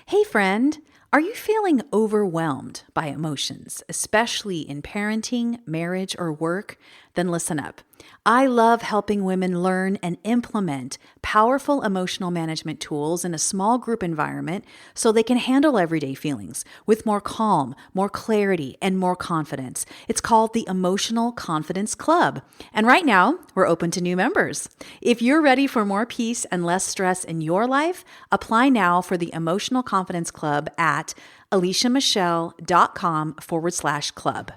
Hey, friend, are you feeling overwhelmed by emotions, especially in parenting, marriage, or work? Then listen up. I love helping women learn and implement powerful emotional management tools in a small group environment so they can handle everyday feelings with more calm, more clarity, and more confidence. It's called the Emotional Confidence Club. And right now, we're open to new members. If you're ready for more peace and less stress in your life, apply now for the Emotional Confidence Club at aliciamichelle.com/club.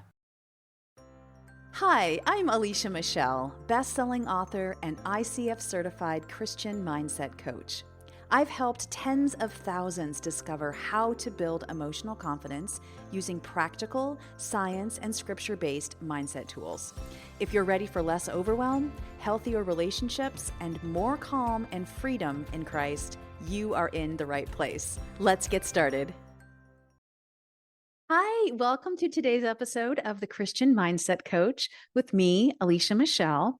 Hi, I'm Alicia Michelle, best-selling author and ICF certified Christian mindset coach. I've helped tens of thousands discover how to build emotional confidence using practical, science, and scripture-based mindset tools. If you're ready for less overwhelm, healthier relationships, and more calm and freedom in Christ, you are in the right place. Let's get started. Hi, welcome to today's episode of the Christian Mindset Coach with me, Alicia Michelle.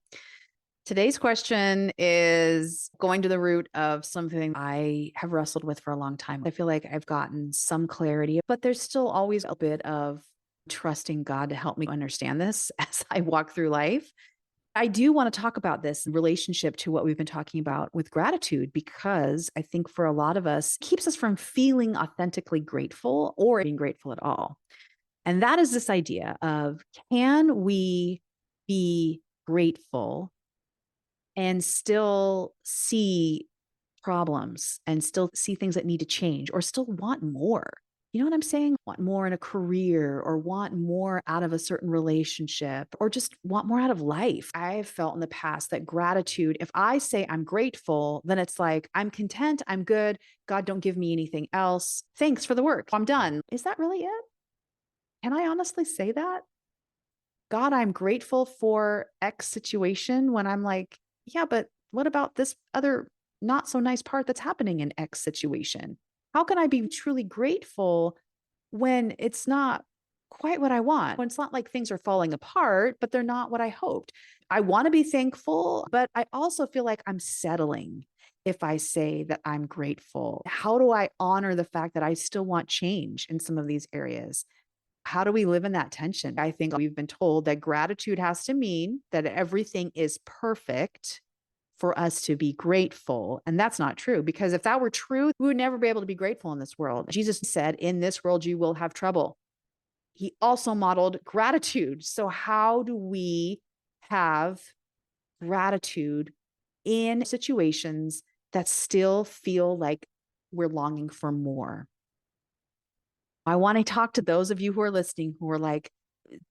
Today's question is going to the root of something I have wrestled with for a long time. I feel like I've gotten some clarity, but there's still always a bit of trusting God to help me understand this as I walk through life. I do want to talk about this in relationship to what we've been talking about with gratitude, because I think for a lot of us, it keeps us from feeling authentically grateful or being grateful at all. And that is this idea of, can we be grateful and still see problems and still see things that need to change or still want more? You know what I'm saying? Want more in a career or want more out of a certain relationship or just want more out of life. I've felt in the past that gratitude, if I say I'm grateful, then it's like, I'm content, I'm good. God, don't give me anything else. Thanks for the work. I'm done. Is that really it? Can I honestly say that? God, I'm grateful for X situation, when I'm like, yeah, but what about this other not so nice part that's happening in X situation? How can I be truly grateful when it's not quite what I want? When it's not like things are falling apart, but they're not what I hoped. I want to be thankful, but I also feel like I'm settling if I say that I'm grateful. How do I honor the fact that I still want change in some of these areas? How do we live in that tension? I think we've been told that gratitude has to mean that everything is perfect for us to be grateful. And that's not true, because if that were true, we would never be able to be grateful in this world. Jesus said, in this world, you will have trouble. He also modeled gratitude. So how do we have gratitude in situations that still feel like we're longing for more? I want to talk to those of you who are listening who are like,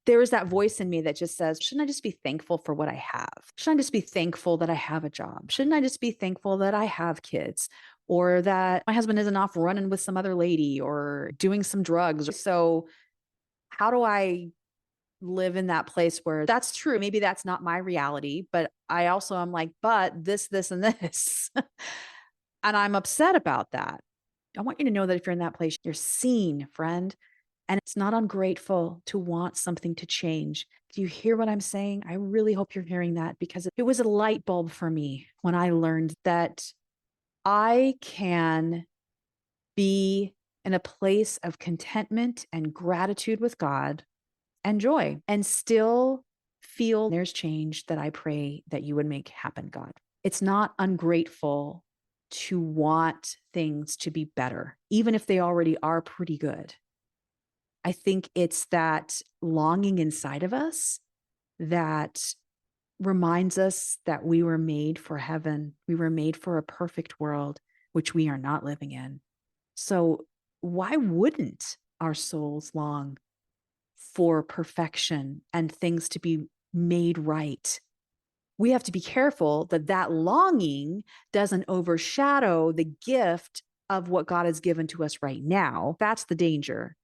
there is that voice in me that just says, shouldn't I just be thankful for what I have? Shouldn't I just be thankful that I have a job? Shouldn't I just be thankful that I have kids, or that my husband isn't off running with some other lady or doing some drugs? So how do I live in that place where that's true? Maybe that's not my reality, but I also am like, but this, and this. And I'm upset about that. I want you to know that if you're in that place, you're seen, friend. And it's not ungrateful to want something to change. Do you hear what I'm saying? I really hope you're hearing that, because it was a light bulb for me when I learned that I can be in a place of contentment and gratitude with God and joy and still feel there's change that I pray that you would make happen, God. It's not ungrateful to want things to be better, even if they already are pretty good. I think it's that longing inside of us that reminds us that we were made for heaven. We were made for a perfect world, which we are not living in. So why wouldn't our souls long for perfection and things to be made right? We have to be careful that that longing doesn't overshadow the gift of what God has given to us right now. That's the danger.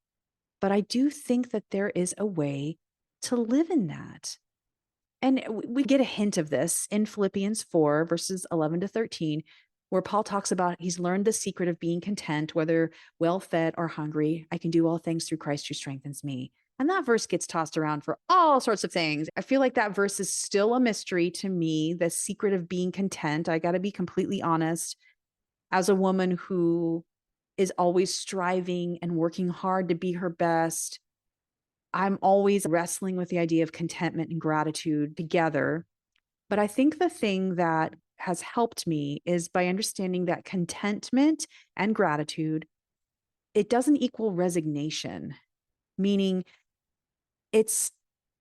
But I do think that there is a way to live in that. And we get a hint of this in Philippians 4, verses 11 to 13, where Paul talks about he's learned the secret of being content, whether well fed or hungry. I can do all things through Christ who strengthens me. And that verse gets tossed around for all sorts of things. I feel like that verse is still a mystery to me, the secret of being content. I got to be completely honest. As a woman who is always striving and working hard to be her best. I'm always wrestling with the idea of contentment and gratitude together. But I think the thing that has helped me is by understanding that contentment and gratitude, it doesn't equal resignation, meaning it's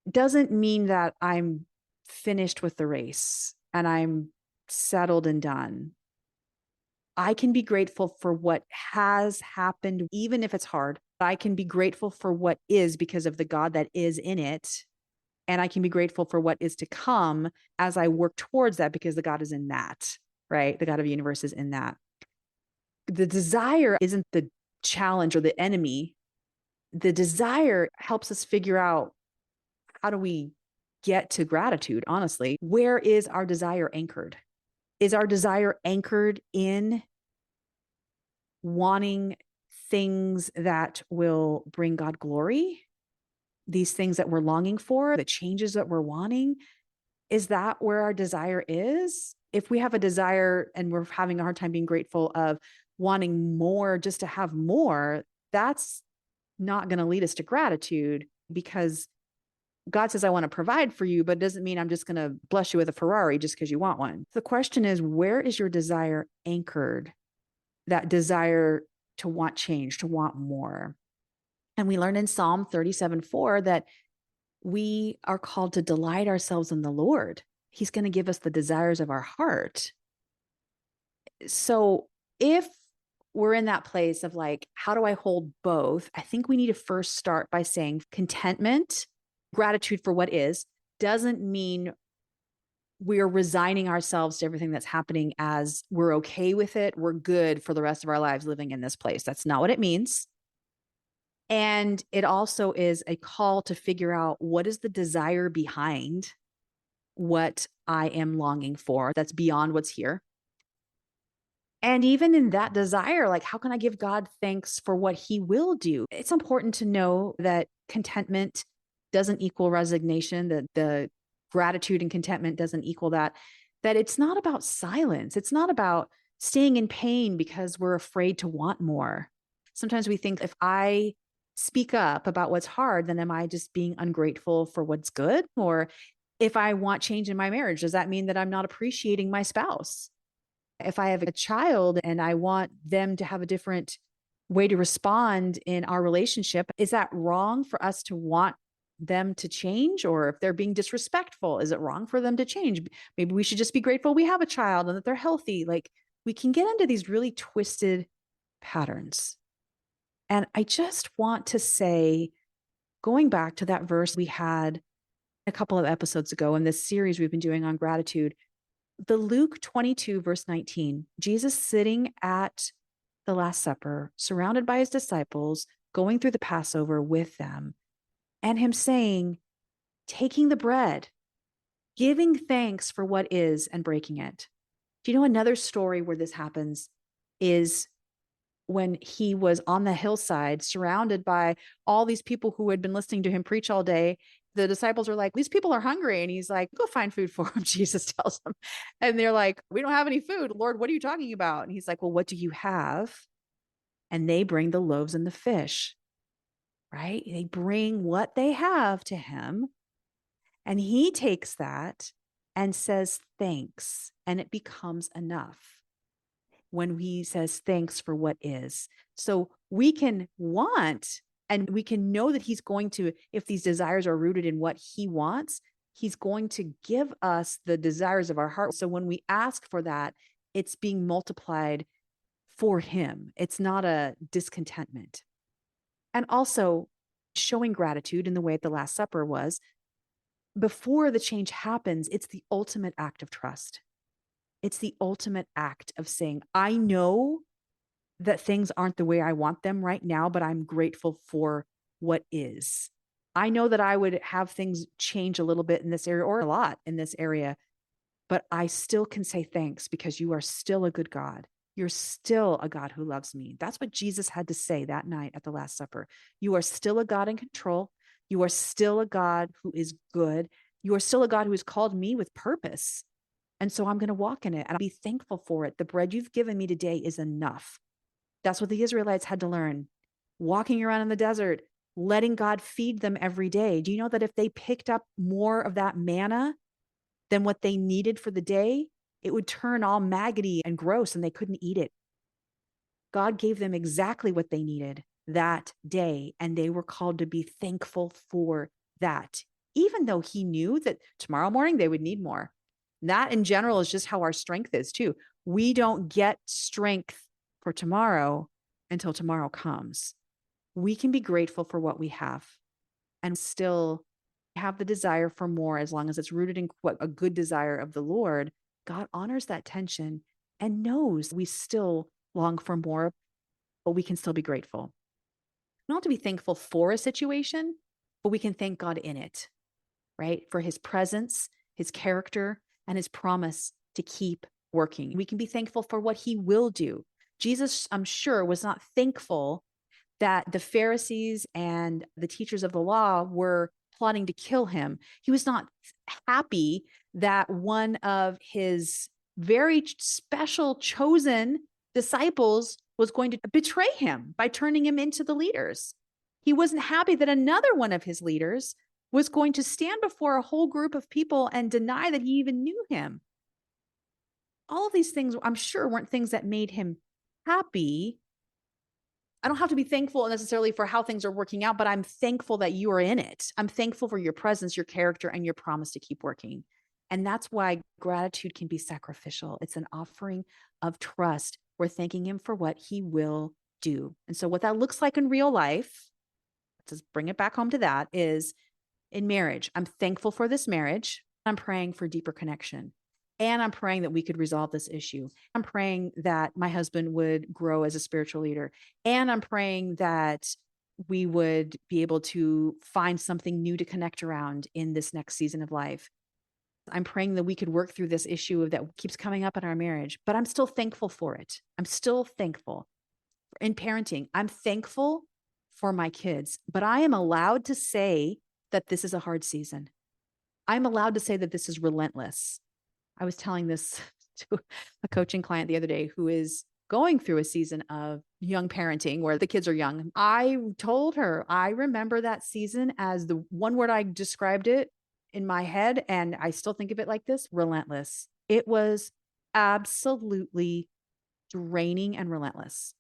doesn't mean that I'm finished with the race and I'm settled and done. I can be grateful for what has happened, even if it's hard. I can be grateful for what is because of the God that is in it. And I can be grateful for what is to come as I work towards that because the God is in that, right? The God of the universe is in that. The desire isn't the challenge or the enemy. The desire helps us figure out, how do we get to gratitude, honestly? Where is our desire anchored? Is our desire anchored in wanting things that will bring God glory? These things that we're longing for, the changes that we're wanting? Is that where our desire is? If we have a desire and we're having a hard time being grateful of wanting more just to have more, that's not going to lead us to gratitude, because God says, I want to provide for you, but it doesn't mean I'm just going to bless you with a Ferrari just because you want one. The question is, where is your desire anchored? That desire to want change, to want more. And we learn in Psalm 37:4 that we are called to delight ourselves in the Lord. He's going to give us the desires of our heart. So if we're in that place of like, how do I hold both? I think we need to first start by saying contentment, gratitude for what is, doesn't mean we're resigning ourselves to everything that's happening as we're okay with it. We're good for the rest of our lives living in this place. That's not what it means. And it also is a call to figure out, what is the desire behind what I am longing for that's beyond what's here. And even in that desire, like, how can I give God thanks for what he will do? It's important to know that contentment doesn't equal resignation, that the gratitude and contentment doesn't equal that, that it's not about silence. It's not about staying in pain because we're afraid to want more. Sometimes we think, if I speak up about what's hard, then am I just being ungrateful for what's good? Or if I want change in my marriage, does that mean that I'm not appreciating my spouse? If I have a child and I want them to have a different way to respond in our relationship, is that wrong for us to want them to change? Or if they're being disrespectful, is it wrong for them to change? Maybe we should just be grateful we have a child and that they're healthy. Like, we can get into these really twisted patterns. And I just want to say, going back to that verse we had a couple of episodes ago in this series we've been doing on gratitude, the Luke 22, verse 19, Jesus sitting at the Last Supper, surrounded by his disciples, going through the Passover with them, and him saying, taking the bread, giving thanks for what is, and breaking it. Do you know another story where this happens is when he was on the hillside, surrounded by all these people who had been listening to him preach all day. The disciples are like, these people are hungry. And he's like, go find food for them, Jesus tells them. And they're like, we don't have any food. Lord, what are you talking about? And he's like, well, what do you have? And they bring the loaves and the fish, right? They bring what they have to him. And he takes that and says, thanks. And it becomes enough when he says thanks for what is. So we can want, and we can know that he's going to, if these desires are rooted in what he wants, he's going to give us the desires of our heart. So when we ask for that, it's being multiplied for him. It's not a discontentment. And also showing gratitude in the way the Last Supper was, before the change happens, it's the ultimate act of trust. It's the ultimate act of saying, I know that things aren't the way I want them right now, but I'm grateful for what is. I know that I would have things change a little bit in this area, or a lot in this area, but I still can say thanks because you are still a good God. You're still a God who loves me. That's what Jesus had to say that night at the Last Supper. You are still a God in control. You are still a God who is good. You are still a God who has called me with purpose. And so I'm going to walk in it and I'll be thankful for it. The bread you've given me today is enough. That's what the Israelites had to learn. Walking around in the desert, letting God feed them every day. Do you know that if they picked up more of that manna than what they needed for the day, it would turn all maggoty and gross and they couldn't eat it? God gave them exactly what they needed that day, and they were called to be thankful for that, even though he knew that tomorrow morning they would need more. That in general is just how our strength is too. We don't get strength for tomorrow until tomorrow comes. We can be grateful for what we have and still have the desire for more as long as it's rooted in what a good desire of the Lord. God honors that tension and knows we still long for more, but we can still be grateful. We don't have to be thankful for a situation, but we can thank God in it, right? For his presence, his character, and his promise to keep working. We can be thankful for what he will do. Jesus, I'm sure, was not thankful that the Pharisees and the teachers of the law were plotting to kill him. He was not happy that one of his very special chosen disciples was going to betray him by turning him into the leaders. He wasn't happy that another one of his leaders was going to stand before a whole group of people and deny that he even knew him. All of these things, I'm sure, weren't things that made him happy. I don't have to be thankful necessarily for how things are working out, but I'm thankful that you are in it. I'm thankful for your presence, your character, and your promise to keep working. And that's why gratitude can be sacrificial. It's an offering of trust. We're thanking him for what he will do. And so what that looks like in real life, to bring it back home to that, is in marriage. I'm thankful for this marriage. I'm praying for deeper connection. And I'm praying that we could resolve this issue. I'm praying that my husband would grow as a spiritual leader. And I'm praying that we would be able to find something new to connect around in this next season of life. I'm praying that we could work through this issue that keeps coming up in our marriage, but I'm still thankful for it. I'm still thankful. In parenting, I'm thankful for my kids, but I am allowed to say that this is a hard season. I'm allowed to say that this is relentless. I was telling this to a coaching client the other day who is going through a season of young parenting where the kids are young. I told her, I remember that season as the one word I described it in my head, and I still think of it like this: relentless. It was absolutely draining and relentless.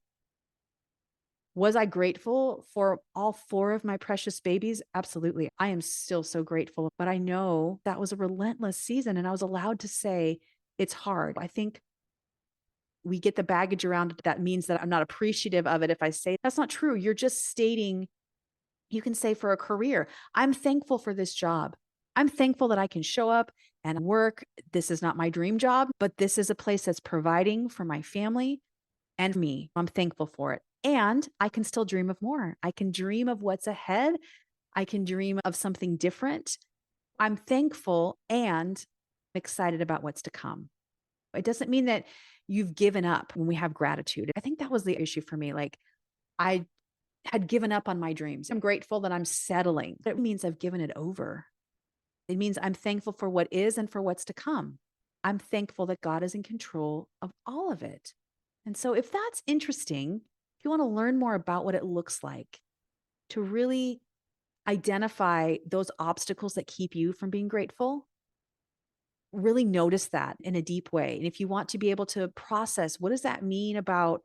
Was I grateful for all 4 of my precious babies? Absolutely. I am still so grateful, but I know that was a relentless season and I was allowed to say it's hard. I think we get the baggage around it that means that I'm not appreciative of it if I say that's not true. You're just stating, you can say for a career, I'm thankful for this job. I'm thankful that I can show up and work. This is not my dream job, but this is a place that's providing for my family and me. I'm thankful for it. And I can still dream of more. I can dream of what's ahead. I can dream of something different. I'm thankful and excited about what's to come. It doesn't mean that you've given up when we have gratitude. I think that was the issue for me. Like, I had given up on my dreams. I'm grateful that I'm settling. That means I've given it over. It means I'm thankful for what is and for what's to come. I'm thankful that God is in control of all of it. And so if that's interesting, if you want to learn more about what it looks like to really identify those obstacles that keep you from being grateful, really notice that in a deep way. And if you want to be able to process, what does that mean about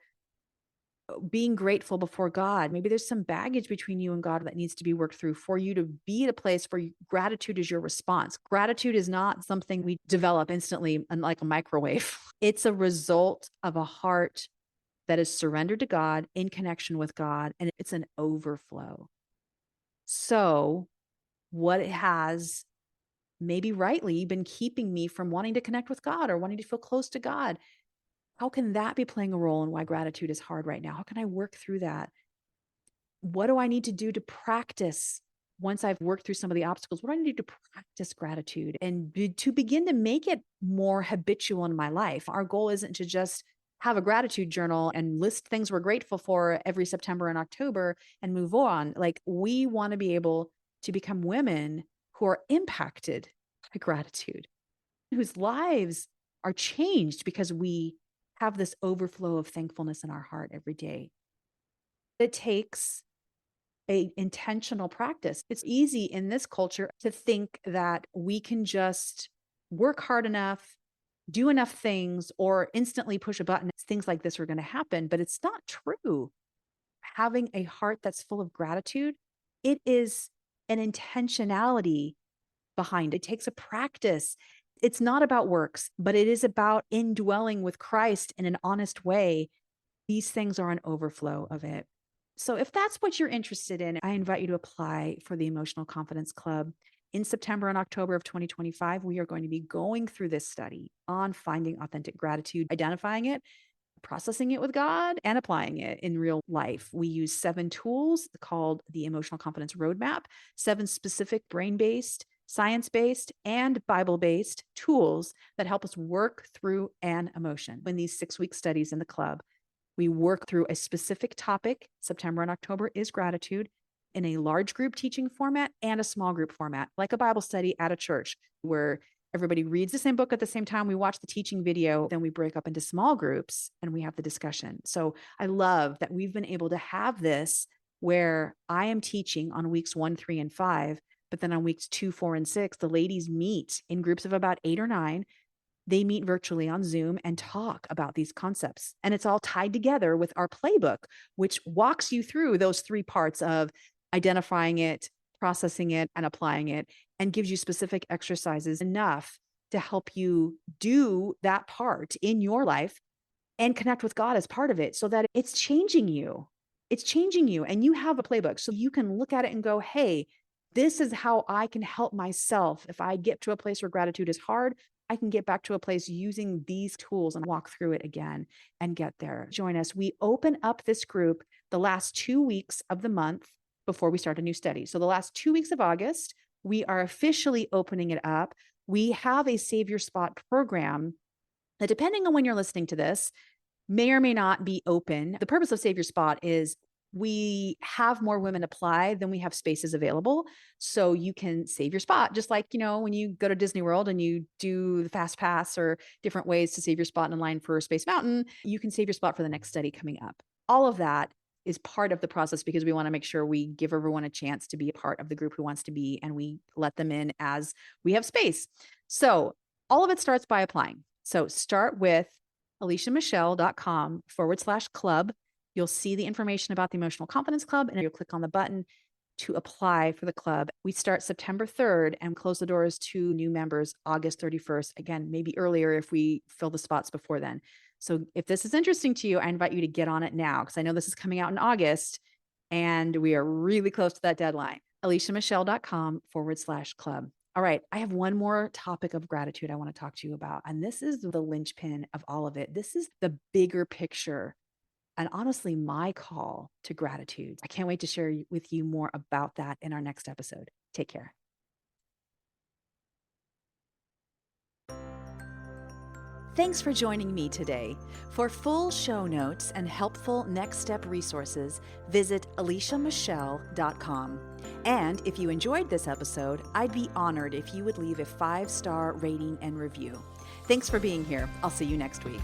being grateful before God? Maybe there's some baggage between you and God that needs to be worked through for you to be at a place where gratitude is your response. Gratitude is not something we develop instantly like a microwave. It's a result of a heart that is surrendered to God, in connection with God, and it's an overflow. So what has maybe rightly been keeping me from wanting to connect with God or wanting to feel close to God, how can that be playing a role in why gratitude is hard right now? How can I work through that? What do I need to do to practice once I've worked through some of the obstacles? What do I need to do to practice gratitude and to begin to make it more habitual in my life? Our goal isn't to just have a gratitude journal and list things we're grateful for every September and October and move on. Like, we want to be able to become women who are impacted by gratitude, whose lives are changed because we have this overflow of thankfulness in our heart every day. It takes a intentional practice. It's easy in this culture to think that we can just work hard enough, do enough things, or instantly push a button. Things like this are going to happen, but it's not true. Having a heart that's full of gratitude, it is an intentionality behind it. It takes a practice. It's not about works, but it is about indwelling with Christ in an honest way. These things are an overflow of it. So if that's what you're interested in, I invite you to apply for the Emotional Confidence Club. In September and October of 2025, we are going to be going through this study on finding authentic gratitude, identifying it, processing it with God, and applying it in real life. We use 7 tools called the Emotional Confidence Roadmap, 7 specific brain-based, science-based, and Bible-based tools that help us work through an emotion. In these 6-week studies in the club, we work through a specific topic. September and October is gratitude, in a large group teaching format and a small group format, like a Bible study at a church where everybody reads the same book at the same time. We watch the teaching video, then we break up into small groups and we have the discussion. So I love that we've been able to have this where I am teaching on weeks 1, 3, and 5, but then on weeks 2, 4, and 6, the ladies meet in groups of about 8 or 9. They meet virtually on Zoom and talk about these concepts. And it's all tied together with our playbook, which walks you through those 3 parts of identifying it, processing it, and applying it, and gives you specific exercises enough to help you do that part in your life and connect with God as part of it so that it's changing you. It's changing you. And you have a playbook. So you can look at it and go, hey, this is how I can help myself. If I get to a place where gratitude is hard, I can get back to a place using these tools and walk through it again and get there. Join us. We open up this group the last 2 weeks of the month before we start a new study. So the last 2 weeks of August, we are officially opening it up. We have a Save Your Spot program that, depending on when you're listening to this, may or may not be open. The purpose of Save Your Spot is we have more women apply than we have spaces available. So you can save your spot, just like, when you go to Disney World and you do the fast pass or different ways to save your spot in line for Space Mountain, you can save your spot for the next study coming up. All of that is part of the process because we want to make sure we give everyone a chance to be a part of the group who wants to be, and we let them in as we have space. So all of it starts by applying. So start with aliciamichelle.com/club. You'll see the information about the Emotional Confidence Club, and you'll click on the button to apply for the club. We start September 3rd and close the doors to new members August 31st. Again, maybe earlier if we fill the spots before then. So if this is interesting to you, I invite you to get on it now because I know this is coming out in August and we are really close to that deadline. aliciamichelle.com/club. All right, I have one more topic of gratitude I want to talk to you about, and this is the linchpin of all of it. This is the bigger picture. And honestly, my call to gratitude. I can't wait to share with you more about that in our next episode. Take care. Thanks for joining me today. For full show notes and helpful next step resources, visit aliciamichelle.com. And if you enjoyed this episode, I'd be honored if you would leave a 5-star rating and review. Thanks for being here. I'll see you next week.